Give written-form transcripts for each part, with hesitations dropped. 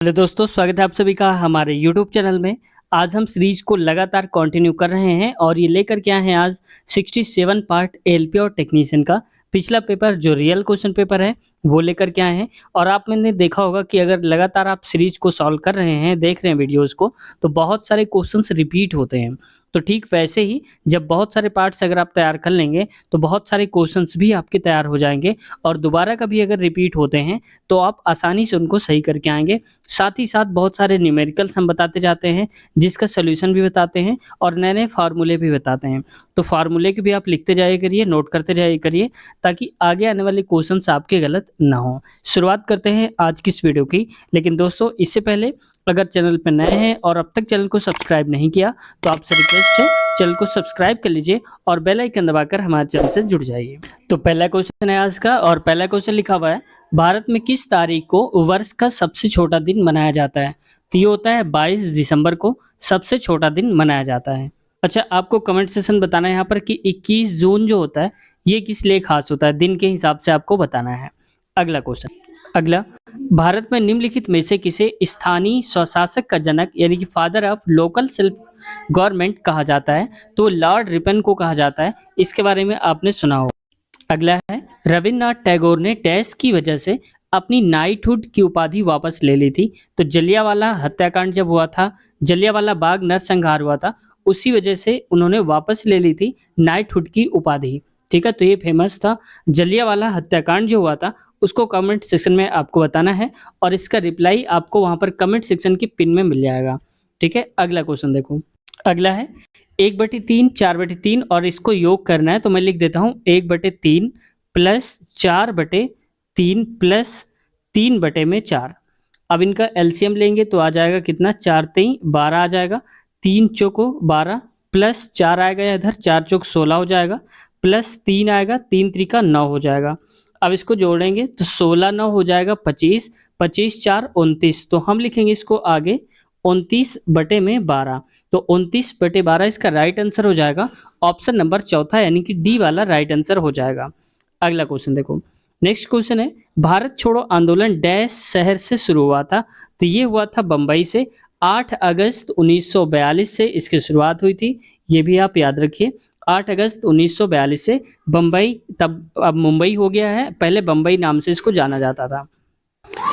Hello दोस्तों, स्वागत है आप सभी का हमारे YouTube चैनल में। आज हम सीरीज को लगातार कंटिन्यू कर रहे हैं और ये लेकर के आए हैं आज 67 पार्ट एलपी और टेक्नीशियन का पिछला पेपर जो रियल क्वेश्चन पेपर है वो लेकर के आए हैं। और आप मैंने देखा होगा कि अगर लगातार आप सीरीज को सॉल्व कर रहे हैं, देख रहे हैं वीडियोस को, तो बहुत सारे क्वेश्चंस रिपीट होते हैं। तो ठीक वैसे ही जब बहुत सारे पार्ट्स अगर आप तैयार कर लेंगे तो बहुत सारे क्वेश्चंस भी आपके तैयार हो जाएंगे और दोबारा कभी अगर रिपीट होते हैं तो आप आसानी से उनको सही करके आएंगे। साथ ही साथ बहुत सारे न्यूमेरिकल्स हम बताते जाते हैं जिसका सॉल्यूशन भी बताते हैं और नए नए फार्मूले भी बताते हैं। तो फार्मूले के भी आप लिखते जाइए करिए, नोट करते जाइए करिए, ताकि आगे आने वाले क्वेश्चंस आपके गलत ना हो। शुरुआत करते हैं आज की इस वीडियो की। लेकिन दोस्तों, इससे पहले अगर चैनल पर नए हैं और अब तक चैनल को सब्सक्राइब नहीं किया तो आपसे रिक्वेस्ट है चैनल को सब्सक्राइब कर लीजिए और बेल आइकन दबाकर हमारे चैनल से जुड़ जाइए। तो पहला क्वेश्चन है आज का और पहला क्वेश्चन लिखा हुआ है, भारत में किस तारीख को वर्ष का सबसे छोटा दिन मनाया जाता है? तो ये होता है 22 दिसंबर को सबसे छोटा दिन मनाया जाता है। अच्छा, आपको कमेंट सेक्शन बताना है यहाँ पर कि 21 जून जो होता है ये किस लिए खास होता है, दिन के हिसाब से आपको बताना है। अगला क्वेश्चन, अगला, भारत में निम्नलिखित में से किसे स्थानीय स्वशासक का जनक यानी कि father of local self government कहा जाता है? तो लॉर्ड रिपन को कहा जाता है। इसके बारे में आपने सुना हो। अगला है, रविन्द्रनाथ टैगोर ने डैश की वजह से अपनी नाइटहुड की उपाधि वापस ले ली थी? तो जलियांवाला हत्याकांड जब हुआ था, जलियांवाला बाग नरसंहार हुआ था, उसी वजह से उन्होंने वापस ले ली थी नाइटहुड की उपाधि। ठीक है, तो ये फेमस था जलियांवाला हत्याकांड जो हुआ था, उसको कमेंट सेक्शन में आपको बताना है और इसका रिप्लाई आपको वहां पर कमेंट सेक्शन की पिन में मिल जाएगा। ठीक है, अगला क्वेश्चन देखो। अगला है 1/3 4/3 और इसको योग करना है, तो मैं लिख देता हूँ 1/3 प्लस 4/3 प्लस 3/4। अब इनका एलसीएम लेंगे तो आ जाएगा कितना, 4 3 12 आ जाएगा, 3 चौको 12 प्लस 4 आएगा, इधर 4 चौक 16 हो जाएगा, प्लस 3 आएगा, 3 त्रिका 9 हो जाएगा। अब इसको जोड़ेंगे तो 16 9 हो जाएगा 25, 25 4 29। तो हम लिखेंगे इसको आगे 29/12। तो 29/12 इसका राइट आंसर हो जाएगा ऑप्शन नंबर चौथा यानी कि डी वाला राइट आंसर हो जाएगा। अगला क्वेश्चन देखो। नेक्स्ट क्वेश्चन है, भारत छोड़ो आंदोलन डैश शहर से शुरू हुआ था? तो ये हुआ था बंबई से। 8 अगस्त 1942 से इसकी शुरुआत हुई थी, ये भी आप याद रखिए। 8 अगस्त 1942 से बंबई, तब अब मुंबई हो गया है, पहले बंबई नाम से इसको जाना जाता था।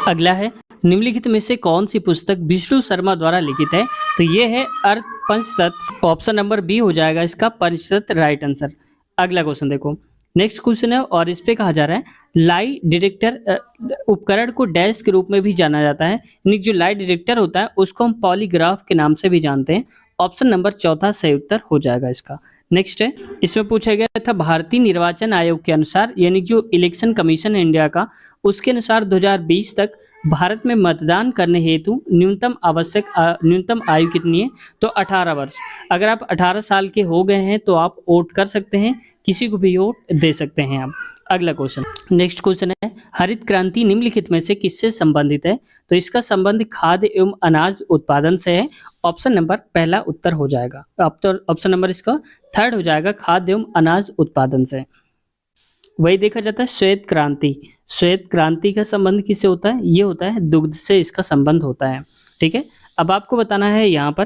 अगला है, निम्नलिखित में से कौन सी पुस्तक विष्णु शर्मा द्वारा लिखित है? तो ये है अर्थ पंचतत्व, ऑप्शन नंबर बी हो जाएगा इसका पंचतत्व राइट आंसर। अगला क्वेश्चन देखो। नेक्स्ट क्वेश्चन है और इस पे कहा जा रहा है, लाई डिटेक्टर उपकरण को डैश के रूप में भी जाना जाता है, यानी जो लाई डिटेक्टर होता है उसको हम पॉलीग्राफ के नाम से भी जानते हैं। ऑप्शन नंबर चौथा सही उत्तर हो जाएगा इसका। नेक्स्ट है, इसमें पूछा गया था भारतीय निर्वाचन आयोग के अनुसार, यानी जो इलेक्शन कमीशन है इंडिया का, उसके अनुसार 2020 तक भारत में मतदान करने हेतु न्यूनतम आयु कितनी है? तो 18 वर्ष। अगर आप 18 साल के हो गए हैं तो आप वोट कर सकते हैं, किसी को भी वोट दे सकते हैं आप। अगला क्वेश्चन, नेक्स्ट क्वेश्चन है, हरित क्रांति निम्नलिखित में से किससे संबंधित है? तो इसका संबंध खाद्य एवं अनाज उत्पादन से है। ऑप्शन नंबर पहला उत्तर हो जाएगा, ऑप्शन नंबर इसका थर्ड हो जाएगा, खाद्य एवं अनाज उत्पादन से। वही देखा जाता है श्वेत क्रांति, श्वेत क्रांति का संबंध किससे होता है? ये होता है दुग्ध से, इसका संबंध होता है। ठीक है, अब आपको बताना है यहाँ पर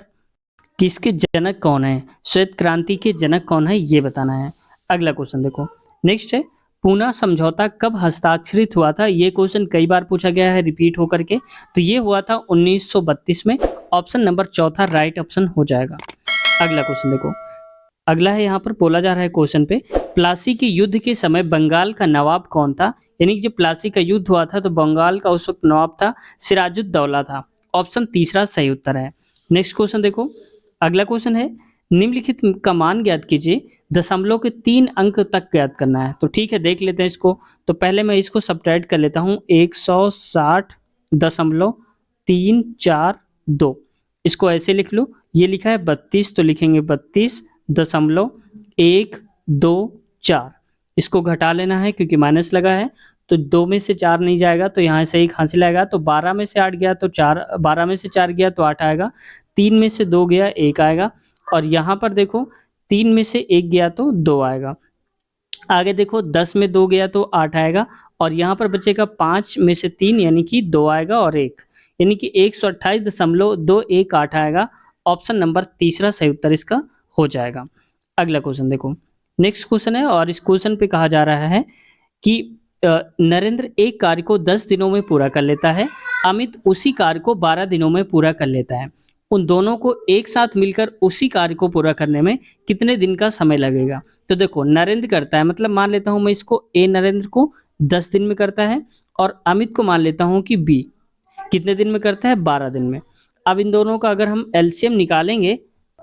कि इसके जनक कौन है, श्वेत क्रांति के जनक कौन है ये बताना है। अगला क्वेश्चन देखो। नेक्स्ट है, पूना समझौता कब हस्ताक्षरित हुआ था? ये क्वेश्चन कई बार पूछा गया है रिपीट होकर के। तो ये हुआ था 1932 में। ऑप्शन नंबर चौथा राइट ऑप्शन हो जाएगा। अगला क्वेश्चन देखो। अगला है, यहाँ पर बोला जा रहा है क्वेश्चन पे, प्लासी के युद्ध के समय बंगाल का नवाब कौन था? यानी कि जब प्लासी का युद्ध हुआ था तो बंगाल का उस वक्त नवाब था सिराजुद्दौला था। ऑप्शन तीसरा सही उत्तर है। नेक्स्ट क्वेश्चन देखो। अगला क्वेश्चन है, निम्नलिखित का मान ज्ञात कीजिए, दशमलव के 3 अंक तक ज्ञात करना है। तो ठीक है, देख लेते हैं इसको। तो पहले मैं इसको सब्ट्रैक्ट कर लेता हूँ, 160.342। इसको ऐसे लिख लूँ, ये लिखा है 32 तो लिखेंगे 32.124। इसको घटा लेना है क्योंकि माइनस लगा है, तो 2 में से 4 नहीं जाएगा तो यहाँ से 1 हासिल आएगा। तो 12 में से 8 गया तो 4, 12 में से 4 गया तो 8 आएगा, 3 में से 2 गया 1 आएगा, और यहाँ पर देखो 3 में से 1 गया तो 2 आएगा। आगे देखो 10 में 2 गया तो 8 आएगा, और यहाँ पर बचेगा 5 में से 3 यानी कि 2 आएगा और 1, यानी कि 128.218 आएगा। ऑप्शन नंबर तीसरा सही उत्तर इसका हो जाएगा। अगला क्वेश्चन देखो, नेक्स्ट क्वेश्चन है और इस क्वेश्चन पे कहा जा रहा है कि नरेंद्र एक कार्य को 10 दिनों में पूरा कर लेता है, अमित उसी कार्य को 12 दिनों में पूरा कर लेता है। उन दोनों को एक साथ मिलकर उसी कार्य को पूरा करने में कितने दिन का समय लगेगा? तो देखो, नरेंद्र करता है, मतलब मान लेता हूं मैं इसको ए, नरेंद्र को 10 दिन में करता है, और अमित को मान लेता हूं कि बी कितने दिन में करता है? 12 दिन में। अब इन दोनों का अगर हम एलसीएम निकालेंगे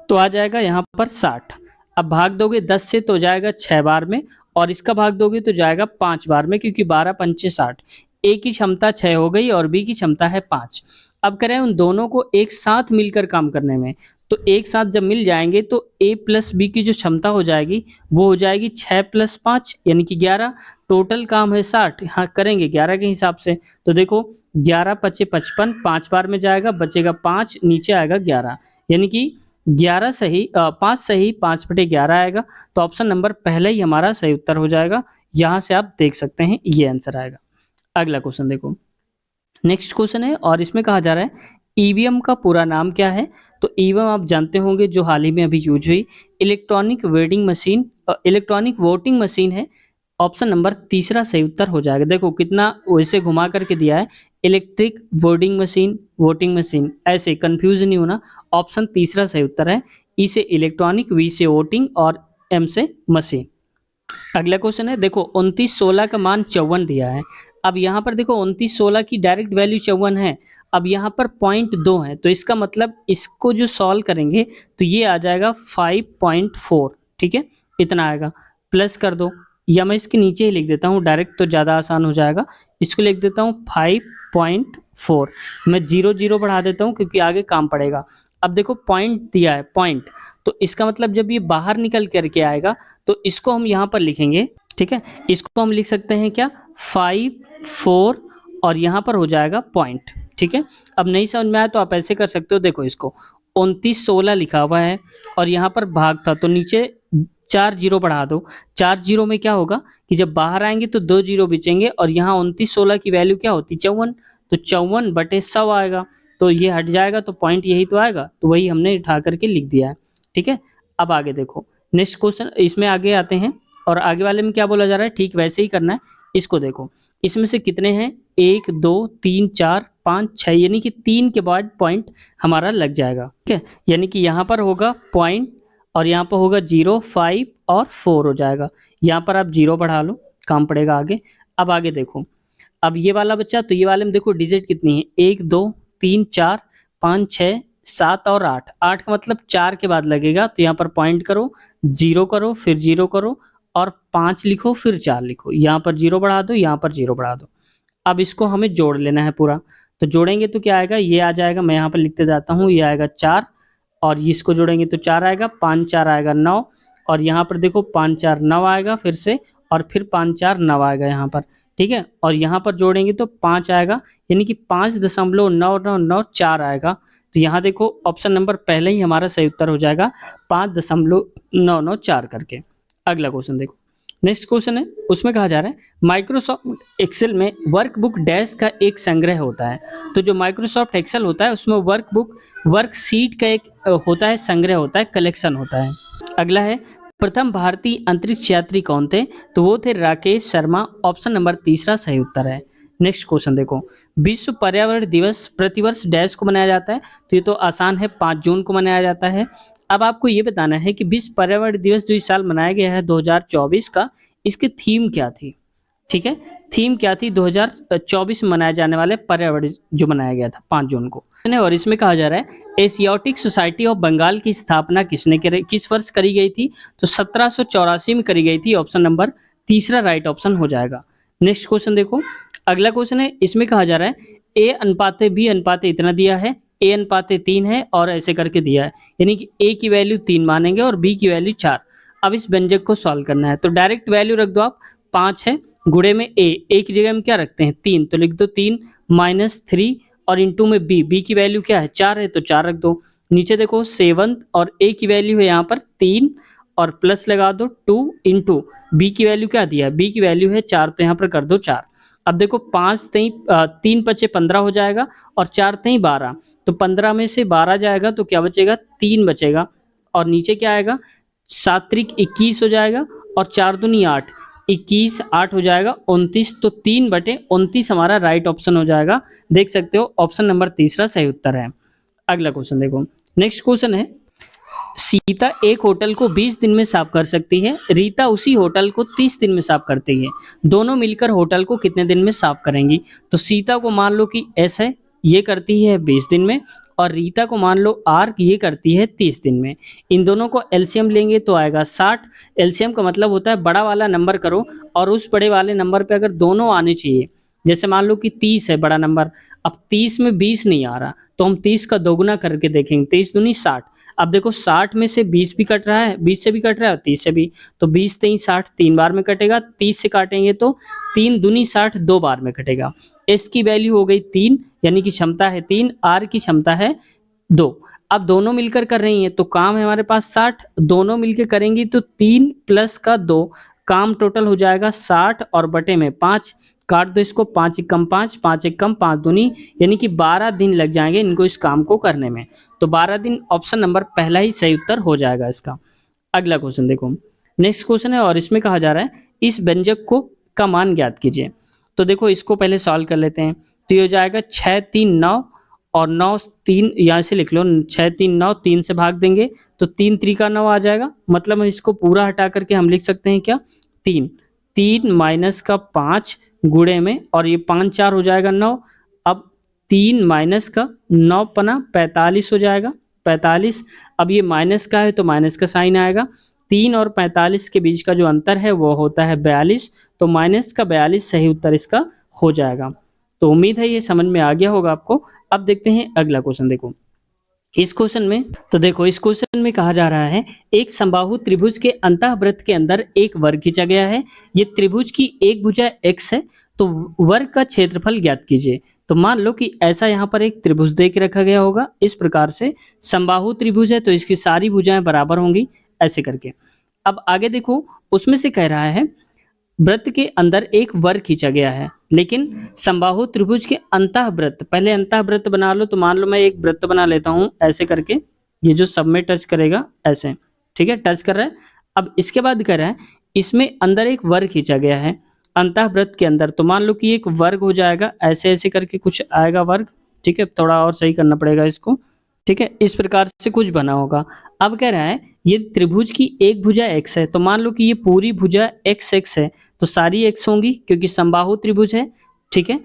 तो आ जाएगा यहाँ पर 60। अब भाग दोगे 10 से तो जाएगा 6 बार में, और इसका भाग दोगे तो जाएगा 5 बार में, क्योंकि 12 पंचे 60। ए की क्षमता 6 हो गई और बी की क्षमता है 5। अब करें उन दोनों को एक साथ मिलकर काम करने में, तो एक साथ जब मिल जाएंगे तो ए प्लस बी की जो क्षमता हो जाएगी वो हो जाएगी 6 + 5 यानी कि 11। टोटल काम है 60, हाँ करेंगे 11 के हिसाब से। तो देखो 11 × 5 = 55, 5 बार में जाएगा, बचेगा 5, नीचे आएगा 11, यानी कि 11 सही 5 सही 5/11 आएगा। तो ऑप्शन नंबर पहले ही हमारा सही उत्तर हो जाएगा। यहाँ से आप देख सकते हैं ये आंसर आएगा। अगला क्वेश्चन देखो, नेक्स्ट क्वेश्चन है और इसमें कहा जा रहा है ईवीएम का पूरा नाम क्या है? तो ईवीएम आप जानते होंगे जो हाल ही में अभी यूज हुई इलेक्ट्रॉनिक वोटिंग मशीन है। ऑप्शन नंबर तीसरा सही उत्तर हो जाएगा। देखो कितना वैसे घुमा करके दिया है, इलेक्ट्रिक वोटिंग मशीन, ऐसे कंफ्यूज नहीं होना। ऑप्शन तीसरा सही उत्तर है। ई से इलेक्ट्रॉनिक, वी से वोटिंग और एम से मशीन। अगला क्वेश्चन है, देखो 2916 का मान 54 दिया है। अब यहाँ पर देखो 2916 की डायरेक्ट वैल्यू 54 है। अब यहाँ पर 0.2 है, तो इसका मतलब इसको जो सॉल्व करेंगे तो ये आ जाएगा 5.4। ठीक है, इतना आएगा, प्लस कर दो, या मैं इसके नीचे ही लिख देता हूँ डायरेक्ट, तो ज़्यादा आसान हो जाएगा। इसको लिख देता हूँ 5.4, मैं 0 बढ़ा देता हूँ क्योंकि आगे काम पड़ेगा। अब देखो पॉइंट दिया है, पॉइंट, तो इसका मतलब जब ये बाहर निकल करके आएगा तो इसको हम यहाँ पर लिखेंगे। ठीक है, इसको हम लिख सकते हैं क्या? 5, 4 और यहाँ पर हो जाएगा पॉइंट। ठीक है, अब नहीं समझ में आया तो आप ऐसे कर सकते हो, देखो इसको 2916 लिखा हुआ है और यहाँ पर भाग था, तो नीचे 4 0 बढ़ा दो। 4 0 में क्या होगा कि जब बाहर आएंगे तो 2 0 बचेंगे, और यहाँ 2916 की वैल्यू क्या होती? 54, तो 54/100 आएगा, तो ये हट जाएगा, तो पॉइंट यही तो आएगा, तो वही हमने उठा करके लिख दिया है। ठीक है, अब आगे देखो नेक्स्ट क्वेश्चन, इसमें आगे आते हैं और आगे वाले में क्या बोला जा रहा है, ठीक वैसे ही करना है। इसको देखो, इसमें से कितने हैं? 1 2 3 4 5 6, यानी कि 3 के बाद पॉइंट हमारा लग जाएगा। ठीक है, यानी कि यहाँ पर होगा पॉइंट और यहाँ पर होगा 0, 5 और 4 हो जाएगा। यहाँ पर आप 0 बढ़ा लो, काम पड़ेगा आगे। अब आगे देखो, अब ये वाला बच्चा, तो ये वाले में देखो डिजिट कितनी है? 1 2 3 4 5 6 7 और 8। 8 का मतलब 4 के बाद लगेगा, तो यहाँ पर पॉइंट करो, 0 करो, फिर 0 करो और 5 लिखो, फिर 4 लिखो। यहाँ पर 0 बढ़ा दो, यहाँ पर 0 बढ़ा दो। अब इसको हमें जोड़ लेना है पूरा, तो जोड़ेंगे तो क्या आएगा? ये आ जाएगा, मैं यहाँ पर लिखते जाता हूँ, ये आएगा 4 और इसको जोड़ेंगे तो 4 आएगा, 5 4 आएगा 9, और यहाँ पर देखो 5 4 9 आएगा फिर से, और फिर 5 4 9 आएगा यहाँ पर। ठीक है, और यहाँ पर जोड़ेंगे तो 5 आएगा, यानी कि 5.9994 आएगा। तो यहाँ देखो ऑप्शन नंबर पहले ही हमारा सही उत्तर हो जाएगा 5.994 करके। अगला क्वेश्चन देखो, नेक्स्ट क्वेश्चन है, उसमें कहा जा रहा है माइक्रोसॉफ्ट एक्सेल में वर्कबुक डैश का एक संग्रह होता है। तो जो माइक्रोसॉफ्ट एक्सेल होता है उसमें वर्कशीट का एक होता है, संग्रह होता है, कलेक्शन होता है। अगला है प्रथम भारतीय अंतरिक्ष यात्री कौन थे? तो वो थे राकेश शर्मा। ऑप्शन नंबर तीसरा सही उत्तर है। नेक्स्ट क्वेश्चन देखो, विश्व पर्यावरण दिवस प्रतिवर्ष डैश को मनाया जाता है? तो ये तो आसान है, 5 जून को मनाया जाता है। अब आपको ये बताना है कि विश्व पर्यावरण दिवस जो इस साल मनाया गया है 2024 का, इसकी थीम क्या थी? ठीक है, थीम क्या थी 2024 में मनाए जाने वाले पर्यावरण जो मनाया गया था 5 जून को? और इसमें कहा जा रहा है एशियाटिक सोसाइटी ऑफ बंगाल की स्थापना किस वर्ष करी गई थी? तो 1784 में करी गई थी। ऑप्शन नंबर तीसरा राइट ऑप्शन हो जाएगा। नेक्स्ट क्वेश्चन देखो, अगला क्वेश्चन है, इसमें कहा जा रहा है ए अनुपाते बी अनुपाते इतना दिया है, ए अनुपाते 3 है और ऐसे करके दिया है, यानी कि ए की वैल्यू 3 मानेंगे और बी की वैल्यू 4। अब इस व्यंजक को सॉल्व करना है, तो डायरेक्ट वैल्यू रख दो आप, 5 है गुणे में ए की जगह में क्या रखते हैं? 3, तो लिख दो 3 -3 और इंटू में बी की वैल्यू क्या है? 4 है, तो 4 रख दो। नीचे देखो 7 और ए की वैल्यू है यहाँ पर 3 और प्लस लगा दो 2 इंटू बी की वैल्यू क्या दिया है? बी की वैल्यू है 4, तो यहाँ पर कर दो 4। अब देखो 5 तेई 3 पचे 15 हो जाएगा और 4 तेई 12, तो 15 में से 12 जाएगा तो क्या बचेगा, 3 बचेगा और नीचे क्या आएगा, 7 त्रिक 21 हो जाएगा और 4 दूनी 8, 21 8 हो जाएगा 29, तो 3/29 हमारा राइट ऑप्शन हो जाएगा। देख सकते हो ऑप्शन नंबर तीसरा सही उत्तर है। अगला क्वेश्चन देखो, नेक्स्ट क्वेश्चन है, सीता एक होटल को 20 दिन में साफ कर सकती है, रीता उसी होटल को 30 दिन में साफ करती है, दोनों मिलकर होटल को कितने दिन में साफ करेंगी। तो सीता को मान लो कि एस है, ये करती है 20 दिन में, और रीता को मान लो आर, ये करती है 30 दिन में। इन दोनों को एलसीएम लेंगे तो आएगा 60। एलसीएम का मतलब होता है बड़ा वाला नंबर करो और उस बड़े वाले नंबर पे अगर दोनों आने चाहिए, जैसे मान लो कि 30 है बड़ा नंबर, अब 30 में 20 नहीं आ रहा तो हम 30 का दोगुना करके देखेंगे, 30 दूनी 60। अब देखो 60 में से 20 भी कट रहा है, 20 से भी कट रहा है और 30 से भी, तो 20 तेई 60 3 बार में कटेगा, 30 से काटेंगे तो 3 दूनी 60 2 बार में कटेगा। एस की वैल्यू हो गई 3, यानी कि क्षमता है 3, आर की क्षमता है 2। अब दोनों मिलकर कर रही हैं तो काम है हमारे पास 60, दोनों मिलकर करेंगी तो 3 प्लस का 2, काम टोटल हो जाएगा 60 और बटे में 5, काट दो इसको, 5 एकम 5, 5 एकम 5 दूनी, यानी कि 12 दिन लग जाएंगे इनको इस काम को करने में। तो 12 दिन ऑप्शन नंबर पहला ही सही उत्तर हो जाएगा इसका। अगला क्वेश्चन देखो, नेक्स्ट क्वेश्चन है और इसमें कहा जा रहा है इस व्यंजक को का मान ज्ञात कीजिए। तो देखो इसको पहले सॉल्व कर लेते हैं, तो ये हो जाएगा 6 3 9 और 9 3, यहाँ से लिख लो 6 3 9, 3 से भाग देंगे तो 3 त्रिका 9 आ जाएगा, मतलब इसको पूरा हटा करके हम लिख सकते हैं क्या, 3 3 माइनस का 5 गुणे में, और ये 5 4 हो जाएगा 9, अब 3 माइनस का 9 पना 45 हो जाएगा 45। अब ये माइनस का है तो माइनस का साइन आएगा, 3 और 45 के बीच का जो अंतर है वो होता है 42, तो माइनस का 42 सही उत्तर इसका हो जाएगा। तो उम्मीद है ये समझ में आ गया होगा आपको। अब देखते हैं अगला क्वेश्चन देखो, इस क्वेश्चन में तो देखो इस क्वेश्चन में कहा जा रहा है एक समबाहु त्रिभुज के अंतःवृत्त के अंदर एक वर्ग खींचा गया है, ये त्रिभुज की एक भुजा x है, तो वर्ग का क्षेत्रफल ज्ञात कीजिए। तो मान लो कि ऐसा यहाँ पर एक त्रिभुज दे के रखा गया होगा, इस प्रकार से समबाहु त्रिभुज है तो इसकी सारी भुजाएं बराबर होंगी ऐसे करके। अब आगे देखो उसमें से कह रहा है वृत्त के अंदर एक वर्ग खींचा गया है, लेकिन समबाहु त्रिभुज के अंतःवृत्त, पहले अंतःवृत्त बना लो, तो मान लो मैं एक वृत्त बना लेता हूं ऐसे करके, ये जो सब में टच करेगा ऐसे, ठीक है, टच कर रहा है। अब इसके बाद कह रहा है इसमें अंदर एक वर्ग खींचा गया है अंतःवृत्त के अंदर, तो मान लो कि एक वर्ग हो जाएगा ऐसे ऐसे करके कुछ आएगा वर्ग, ठीक है, थोड़ा और सही करना पड़ेगा इसको, ठीक है, इस प्रकार से कुछ बना होगा। अब कह रहा है ये त्रिभुज की एक भुजा x है, तो मान लो कि ये पूरी भुजा x है, तो सारी x होंगी क्योंकि समबाहु त्रिभुज है, ठीक है।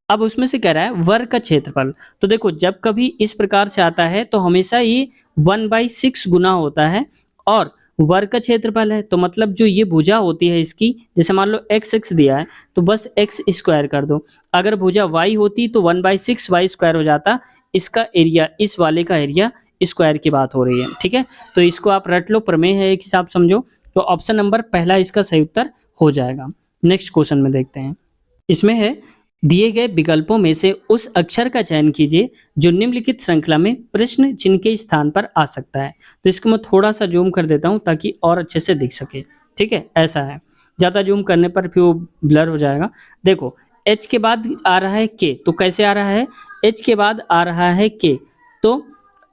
अब उसमें से कह रहा है वर्ग का क्षेत्रफल, तो देखो जब कभी इस प्रकार से आता है तो हमेशा ये 1/6 गुना होता है, और वर्ग का क्षेत्रफल है तो मतलब जो ये भुजा होती है इसकी, जैसे मान लो x दिया है तो बस x स्क्वायर कर दो, अगर भुजा y होती तो 1/6 y स्क्वायर हो जाता, इसका एरिया, इस वाले का एरिया स्क्वायर की बात हो रही है, ठीक है। तो इसको आप रट लो, प्रमेय है एक हिसाब समझो, तो ऑप्शन नंबर पहला इसका सही उत्तर हो जाएगा। नेक्स्ट क्वेश्चन में देखते हैं, इसमें है दिए गए विकल्पों में से उस अक्षर का चयन कीजिए जो निम्नलिखित श्रृंखला में प्रश्न चिन्ह के स्थान पर आ सकता है। तो इसको मैं थोड़ा सा जूम कर देता हूं ताकि और अच्छे से दिख सके, ठीक है, ऐसा है, ज्यादा जूम करने पर फिर वो ब्लर हो जाएगा। देखो H के बाद आ रहा है K, तो कैसे आ रहा है, H के बाद आ रहा है K, तो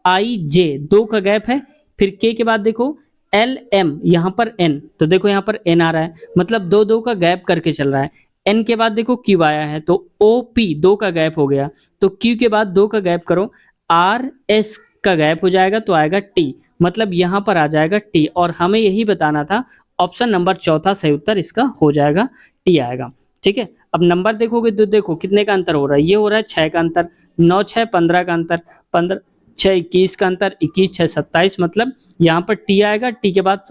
I J 2 का गैप है, फिर K के बाद देखो L M, यहाँ पर N, तो देखो यहाँ पर N आ रहा है, मतलब 2 2 का गैप करके चल रहा है। N के बाद देखो Q आया है तो OP 2 का गैप हो गया, तो Q के बाद 2 का गैप करो, R S का गैप हो जाएगा तो आएगा T, मतलब यहाँ पर आ जाएगा T, और हमें यही बताना था, ऑप्शन नंबर चौथा सही उत्तर इसका हो जाएगा, T आएगा, ठीक है। अब नंबर देखोगे तो देखो कितने का अंतर हो रहा है, ये हो रहा है 6 का अंतर, 9 6 15 का अंतर, 15 6 21 का अंतर, 21 6 27, मतलब यहाँ पर टी आएगा, टी के बाद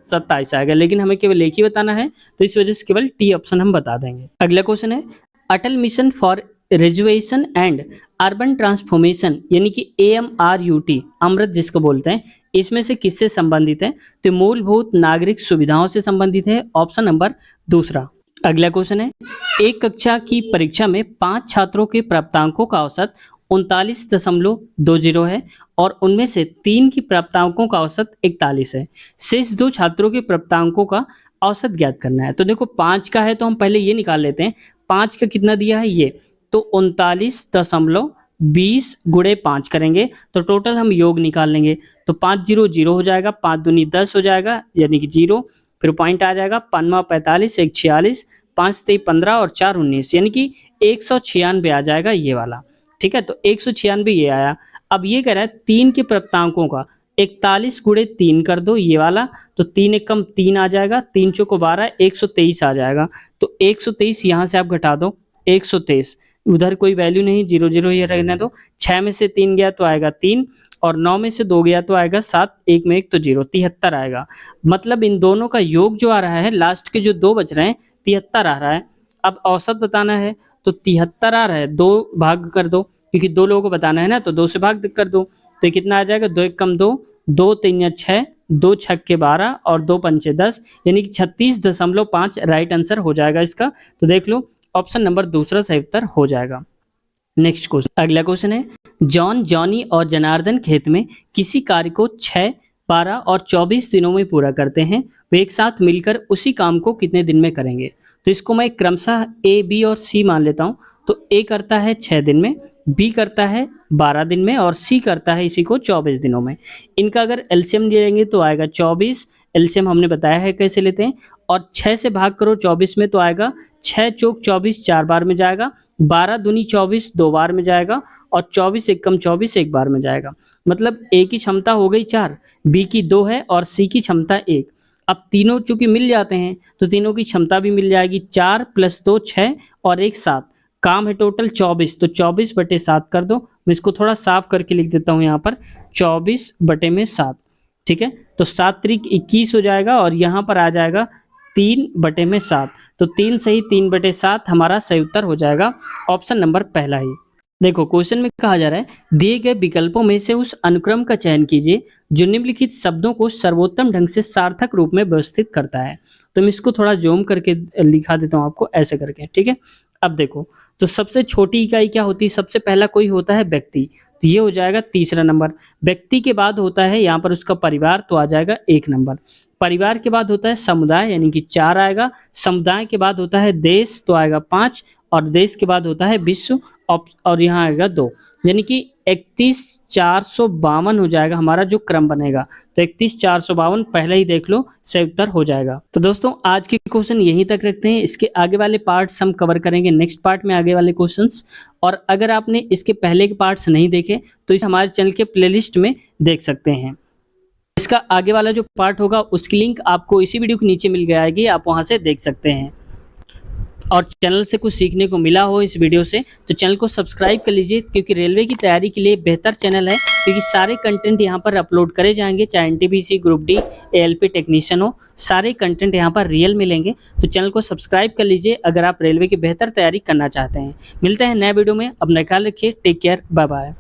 27 आएगा, लेकिन हमें केवल एक ही बताना है तो इस वजह से केवल टी ऑप्शन हम बता देंगे। अगला क्वेश्चन है Atal mission for reservation and urban transformation, यानी कि AMRUT, अमृत जिसको बोलते हैं, इसमें से किससे संबंधित है, तो मूलभूत नागरिक सुविधाओं से संबंधित है, ऑप्शन नंबर दूसरा। अगला क्वेश्चन है एक कक्षा की परीक्षा में 5 छात्रों के प्राप्तांकों का औसत 39.20 है और उनमें से 3 की प्राप्तांकों का औसत 41 है, शेष 2 छात्रों के प्राप्तांकों का औसत ज्ञात करना है। तो देखो 5 का है तो हम पहले ये निकाल लेते हैं, 5 का कितना दिया है ये, तो 39.20 गुणे 5 करेंगे तो टोटल हम योग निकाल लेंगे। तो 5 0 0 हो जाएगा, 5 दूनी 10 हो जाएगा यानी कि 0, फिर पॉइंट आ जाएगा 5 45 1 46, 5 3 15 और 4 19 यानी कि 196 आ जाएगा ये वाला। ठीक है, तो 196 ये आया। अब ये कह रहा है 3 के प्राप्तांकों का 41 गुणे 3 कर दो ये वाला, तो 3 एकम 3 आ जाएगा, 3 चौको 12 123 आ जाएगा। तो 123 यहाँ से आप घटा दो 123, उधर कोई वैल्यू नहीं, 0 0 ये रहने दो। 6 में से 3 गया तो आएगा 3, और 9 में से 2 गया तो आएगा 7, 1 में 1 तो 0, 73 आएगा। मतलब इन दोनों का योग जो आ रहा है, लास्ट के जो 2 बच रहे हैं 73 आ रहा है। अब औसत बताना है तो 73 आ रहा है, 2 भाग कर दो, क्योंकि 2 लोगों को बताना है ना, तो 2 से भाग कर दो, तो ये कितना आ जाएगा, 2 एकम 2, 2 3 6, 2 छक्के 12 और 2 पंचे 10 यानी कि 36.5 राइट आंसर हो जाएगा इसका। तो देख लो ऑप्शन नंबर दूसरा सही उत्तर हो जाएगा। नेक्स्ट क्वेश्चन, अगला क्वेश्चन है, जॉन, जॉनी और जनार्दन खेत में किसी कार्य को 6, 12 और 24 दिनों में पूरा करते हैं। वे एक साथ मिलकर उसी काम को कितने दिन में करेंगे। तो इसको मैं क्रमशः ए, बी और सी मान लेता हूं। तो ए करता है 6 दिन में, बी करता है 12 दिन में और सी करता है इसी को 24 दिनों में। इनका अगर एलसीएम लेंगे तो आएगा 24, एलसीएम हमने बताया है कैसे लेते हैं, और 6 से भाग करो 24 में तो आएगा 6 चौक 24 4 बार में जाएगा, 12 दूनी 24 2 बार में जाएगा, और 24 एकम 24 एक बार में जाएगा। मतलब ए की क्षमता हो गई 4, बी की 2 है और सी की क्षमता 1। अब तीनों चूंकि मिल जाते हैं तो तीनों की क्षमता भी मिल जाएगी, 4 + 2 6 और 1 7, काम है टोटल 24, तो 24/7 कर दो। मैं इसको थोड़ा साफ करके लिख देता हूँ यहाँ पर, 24/7। ठीक है, तो 7 त्रिक 21 हो जाएगा और यहाँ पर आ जाएगा 3/7। तो 3 सही 3/7 हमारा सही उत्तर हो जाएगा, ऑप्शन नंबर पहला ही। देखो क्वेश्चन में कहा जा रहा है, दिए गए विकल्पों में से उस अनुक्रम का चयन कीजिए जो निम्नलिखित शब्दों को सर्वोत्तम ढंग से सार्थक रूप में व्यवस्थित करता है। तो मैं इसको थोड़ा जूम करके लिखा देता हूँ आपको ऐसे करके। ठीक है, अब देखो, तो सबसे छोटी इकाई क्या होती है, सबसे पहला कोई होता है व्यक्ति, तो ये हो जाएगा तीसरा नंबर। व्यक्ति के बाद होता है यहाँ पर उसका परिवार, तो आ जाएगा 1 नंबर। परिवार के बाद होता है समुदाय यानी कि 4 आएगा, समुदाय के बाद होता है देश तो आएगा 5, और देश के बाद होता है विश्व और यहाँ आएगा 2, यानी कि 31,452 हो जाएगा हमारा जो क्रम बनेगा। तो 31,452 पहले ही देख लो, सही उत्तर हो जाएगा। तो दोस्तों आज के क्वेश्चन यहीं तक रखते हैं, इसके आगे वाले पार्ट्स हम कवर करेंगे नेक्स्ट पार्ट में, आगे वाले क्वेश्चंस। और अगर आपने इसके पहले के पार्ट्स नहीं देखे तो इस हमारे चैनल के प्लेलिस्ट में देख सकते हैं। इसका आगे वाला जो पार्ट होगा उसकी लिंक आपको इसी वीडियो के नीचे मिल जाएगी, आप वहां से देख सकते हैं। और चैनल से कुछ सीखने को मिला हो इस वीडियो से तो चैनल को सब्सक्राइब कर लीजिए, क्योंकि रेलवे की तैयारी के लिए बेहतर चैनल है, क्योंकि सारे कंटेंट यहाँ पर अपलोड करे जाएंगे, चाहे NTPC, group D, ALP technician हो, सारे कंटेंट यहाँ पर रियल मिलेंगे। तो चैनल को सब्सक्राइब कर लीजिए अगर आप रेलवे की बेहतर तैयारी करना चाहते हैं। मिलते हैं नए वीडियो में, अपना ख्याल रखिए, टेक केयर, बाय बाय।